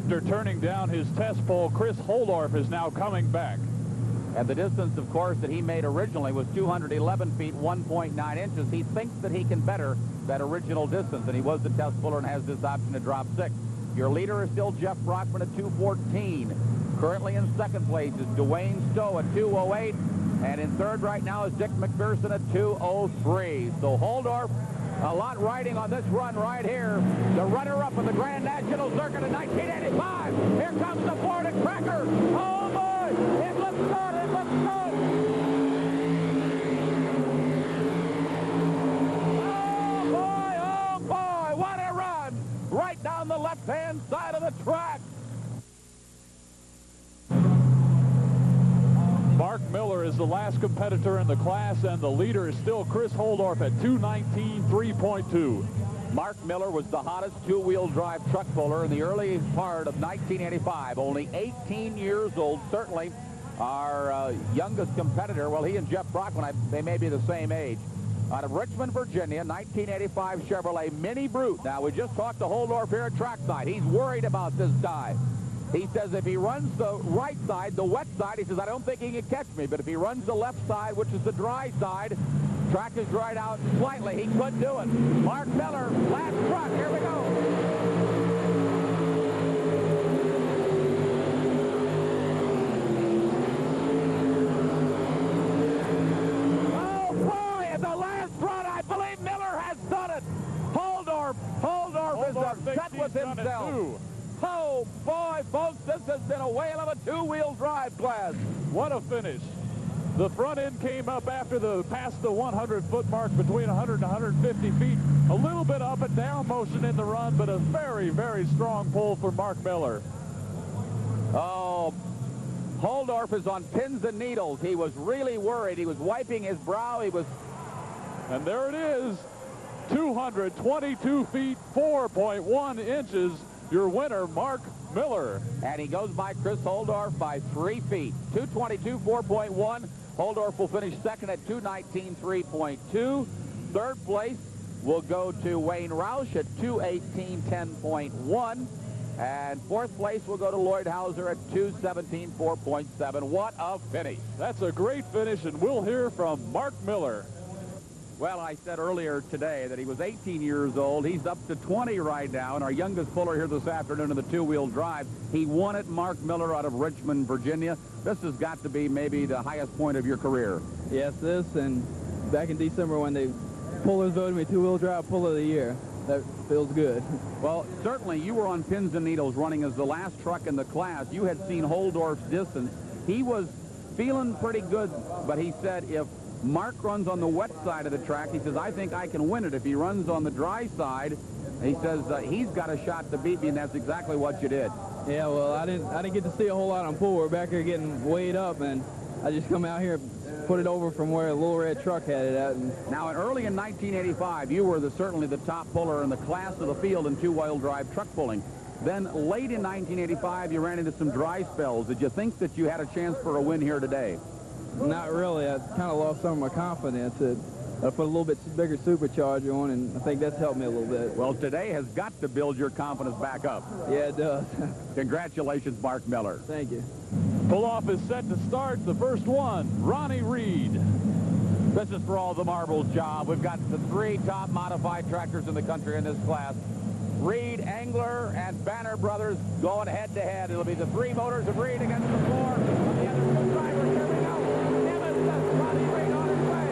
After turning down his test pole, Chris Holdorf is now coming back. And the distance, of course, that he made originally was 211 feet, 1.9 inches. He thinks that he can better that original distance, and he was the test puller and has this option to drop 6. Your leader is still Jeff Brockman at 214. Currently in second place is Dwayne Stowe at 208. And in third right now is Dick McPherson at 203. So Holdorf, a lot riding on this run right here. The runner-up of the Grand National Circuit in 1985. Here comes the Florida Cracker. Oh, boy! It looks good! It looks good! Oh, boy! What a run! Right down the left-hand side of the track. Mark Miller is the last competitor in the class, and the leader is still Chris Holdorf at 219.3.2. Mark Miller was the hottest two-wheel drive truck puller in the early part of 1985. Only 18 years old. Certainly our youngest competitor. Well, he and Jeff Brockman, they may be the same age. Out of Richmond, Virginia, 1985 Chevrolet Mini Brute. Now, we just talked to Holdorf here at trackside. He's worried about this guy. He says if he runs the right side, the wet side, he says, I don't think he can catch me. But if he runs the left side, which is the dry side, track is dried out slightly, he could do it. Mark Miller, last truck. Here we go. Oh, boy, in the last run, I believe Miller has done it. Holdorf is upset with himself. Oh, boy, folks, this has been a whale of a two-wheel drive class. What a finish. The front end came up after past the 100-foot mark between 100 and 150 feet. A little bit up and down motion in the run, but a very, very strong pull for Mark Miller. Oh, Holdorf is on pins and needles. He was really worried. He was wiping his brow. And there it is, 222 feet, 4.1 inches. Your winner, Mark Miller. And he goes by Chris Holdorf by 3 feet. 222, 4.1. Holdorf will finish second at 219, 3.2. Third place will go to Wayne Roush at 218, 10.1. And fourth place will go to Lloyd Hauser at 217, 4.7. What a finish. That's a great finish, and we'll hear from Mark Miller. Well, I said earlier today that he was 18 years old. He's up to 20 right now, and our youngest puller here this afternoon in the two-wheel drive. He won it, Mark Miller, out of Richmond, Virginia. This has got to be maybe the highest point of your career. Yes, this, and back in December when the pullers voted me two-wheel drive puller of the year. That feels good. Well, certainly you were on pins and needles running as the last truck in the class. You had seen Holdorf's distance. He was feeling pretty good, but he said if Mark runs on the wet side of the track, he says, I think I can win it. If he runs on the dry side, he says he's got a shot to beat me, and that's exactly what you did. Yeah, well, I didn't get to see a whole lot on pool. We're back here getting weighed up, and I just come out here, put it over from where a little red truck had it at. And now, early in 1985, you were certainly the top puller in the class of the field in two-wheel drive truck pulling. Then late in 1985, you ran into some dry spells. Did you think that you had a chance for a win here today? Not really. I kind of lost some of my confidence. I put a little bit bigger supercharger on, and I think that's helped me a little bit. Well, today has got to build your confidence back up. Yeah, it does. Congratulations, Mark Miller. Thank you. Pull-off is set to start. The first one, Ronnie Reed. This is for all the marbles job. We've got the 3 top modified tractors in the country in this class. Reed, Engler, and Banner Brothers going head-to-head. It'll be the 3 motors of Reed against the 4 of the other 2 drivers. Here we go. Nemesis, Ronnie Reed on his way.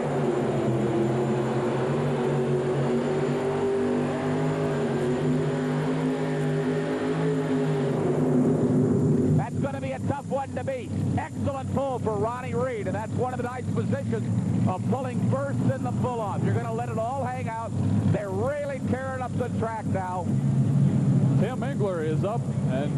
That's going to be a tough one to beat. Excellent pull for Ronnie Reed, and that's one of the nice positions of pulling first in the pull-off. You're going to let it all hang out. They're really tearing up the track now. Tim Engler is up and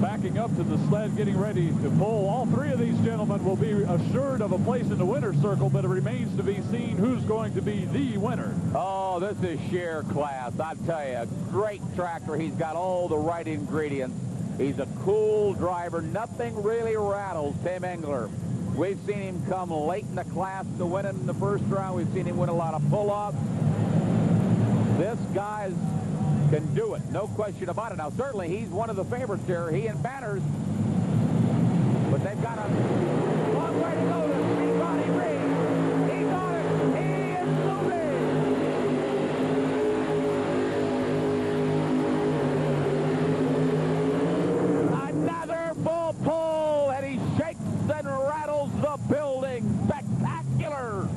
backing up to the sled, getting ready to pull. All 3 of these gentlemen will be assured of a place in the winner's circle, but it remains to be seen who's going to be the winner. Oh, this is sheer class. I tell you, great tractor. He's got all the right ingredients. He's a cool driver. Nothing really rattles Tim Engler. We've seen him come late in the class to win in the first round. We've seen him win a lot of pull-offs. This guy's can do it. No question about it. Now, certainly, he's one of the favorites here. He and Banners. But they've got a long way to go to beat Ronnie Reed. He's on it. He is moving. Another full pull, and he shakes and rattles the building. Spectacular.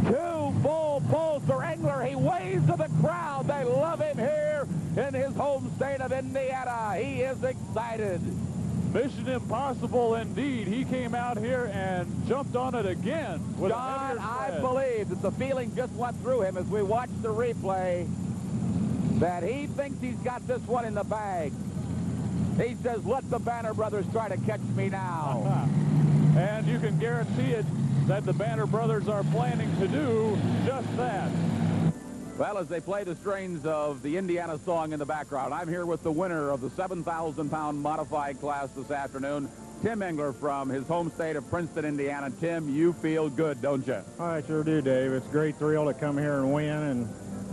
Two full pulls for Engler. He waves to the crowd. They love him here in his home state of Indiana. He is excited. Mission impossible indeed. He came out here and jumped on it again. With John, I believe that the feeling just went through him as we watched the replay that he thinks he's got this one in the bag. He says, let the Banner brothers try to catch me now. And you can guarantee it that the Banner brothers are planning to do just that. Well, as they play the strains of the Indiana song in the background, I'm here with the winner of the 7,000-pound modified class this afternoon, Tim Engler from his home state of Princeton, Indiana. Tim, you feel good, don't you? I sure do, Dave. It's a great thrill to come here and win, and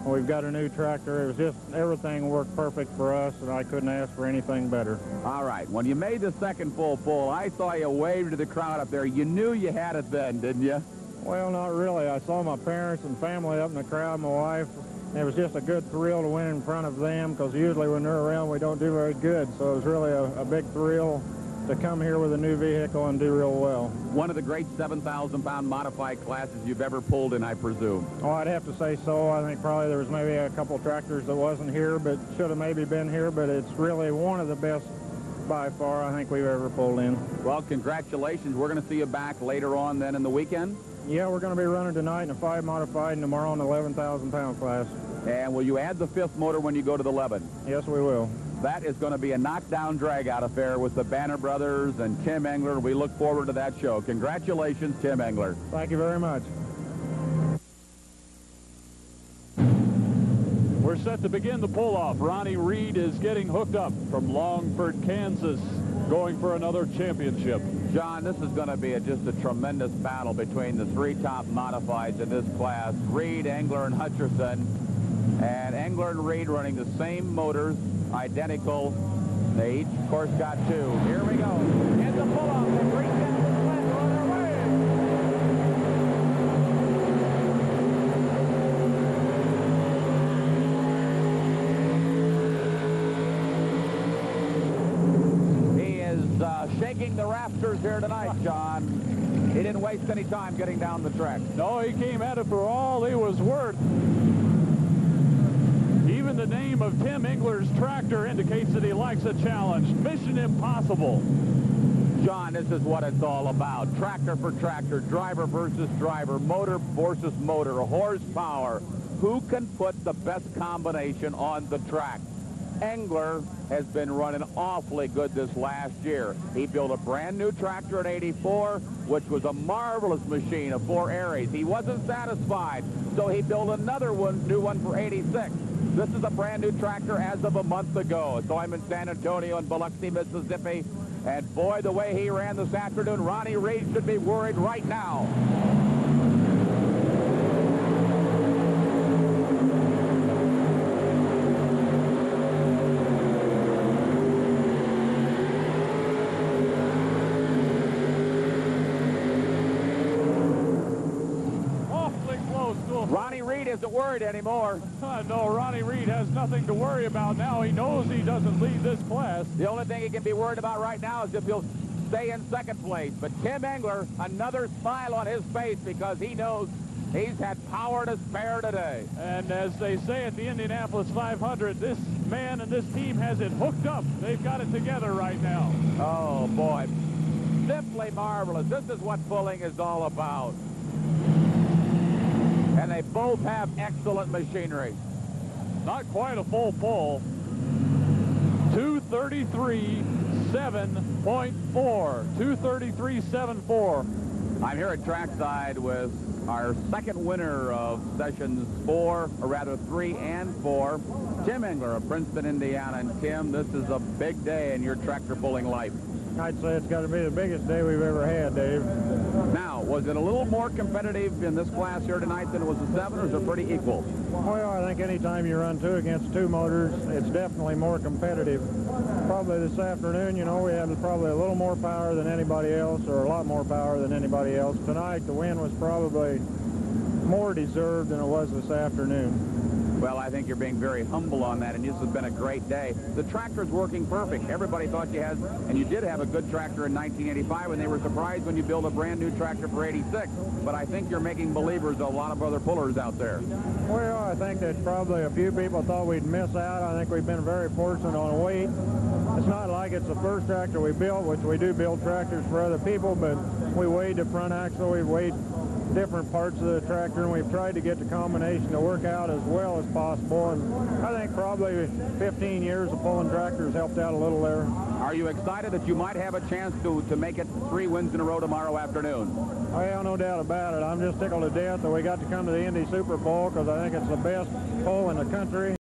we've got a new tractor. It was just everything worked perfect for us, and I couldn't ask for anything better. All right. When you made the second full pull, I saw you wave to the crowd up there. You knew you had it then, didn't you? Well, not really. I saw my parents and family up in the crowd, my wife. It was just a good thrill to win in front of them, because usually when they're around, we don't do very good. So it was really a big thrill to come here with a new vehicle and do real well. One of the great 7,000-pound modified classes you've ever pulled in, I presume. Oh, I'd have to say so. I think probably there was maybe a couple tractors that wasn't here, but should have maybe been here. But it's really one of the best by far I think we've ever pulled in. Well, congratulations. We're going to see you back later on then in the weekend. Yeah, we're going to be running tonight in a 5 modified and tomorrow in the 11,000-pound class. And will you add the 5th motor when you go to the 11? Yes, we will. That is going to be a knockdown drag-out affair with the Banner brothers and Tim Engler. We look forward to that show. Congratulations, Tim Engler. Thank you very much. We're set to begin the pull-off. Ronnie Reed is getting hooked up from Longford, Kansas, going for another championship. John, this is going to be just a tremendous battle between the 3 top modifieds in this class, Reed, Engler, and Hutcherson. And Engler and Reed running the same motors, identical. They each, of course, got 2. Here we go. In the pull-off, they bring down the sled on their way. He is shaking the rafters here tonight, John. He didn't waste any time getting down the track. No, he came at it for all he was worth. Even the name of Tim Engler's tractor indicates that he likes a challenge. Mission impossible. John, this is what it's all about. Tractor for tractor, driver versus driver, motor versus motor, horsepower. Who can put the best combination on the track? Engler has been running awfully good this last year. He built a brand new tractor in '84, which was a marvelous machine, a 4 Aries. He wasn't satisfied, so he built another new one for '86. This is a brand new tractor as of a month ago. So I'm in San Antonio in Biloxi, Mississippi. And boy, the way he ran this afternoon, Ronnie Reed should be worried right now. Ronnie Reed isn't worried anymore. No, Ronnie Reed has nothing to worry about now. He knows he doesn't lead this class. The only thing he can be worried about right now is if he'll stay in second place. But Tim Engler, another smile on his face because he knows he's had power to spare today. And as they say at the Indianapolis 500, this man and this team has it hooked up. They've got it together right now. Oh, boy. Simply marvelous. This is what pulling is all about. And they both have excellent machinery. Not quite a full pull. 233.7.4. 233.74. I'm here at trackside with our second winner of sessions 3 and 4, Tim Engler of Princeton, Indiana. And Tim, this is a big day in your tractor pulling life. I'd say it's got to be the biggest day we've ever had, Dave. Now, Now, was it a little more competitive in this class here tonight than it was the 7, or is it pretty equal? Well, I think anytime you run 2 against 2 motors, it's definitely more competitive. Probably this afternoon, you know, we had probably a little more power than anybody else, or a lot more power than anybody else. Tonight, the win was probably more deserved than it was this afternoon. Well, I think you're being very humble on that, and this has been a great day. The tractor's working perfect. Everybody thought you had, and you did have a good tractor in 1985, and they were surprised when you built a brand-new tractor for 86. But I think you're making believers of a lot of other pullers out there. Well, I think that probably a few people thought we'd miss out. I think we've been very fortunate on weight. It's not like it's the first tractor we built, which we do build tractors for other people, but we weighed the front axle, we weighed different parts of the tractor, and we've tried to get the combination to work out as well as possible. And I think probably 15 years of pulling tractors helped out a little there. Are you excited that you might have a chance to make it 3 wins in a row tomorrow afternoon? Well, no doubt about it. I'm just tickled to death that we got to come to the Indy Super Bowl, because I think it's the best pull in the country.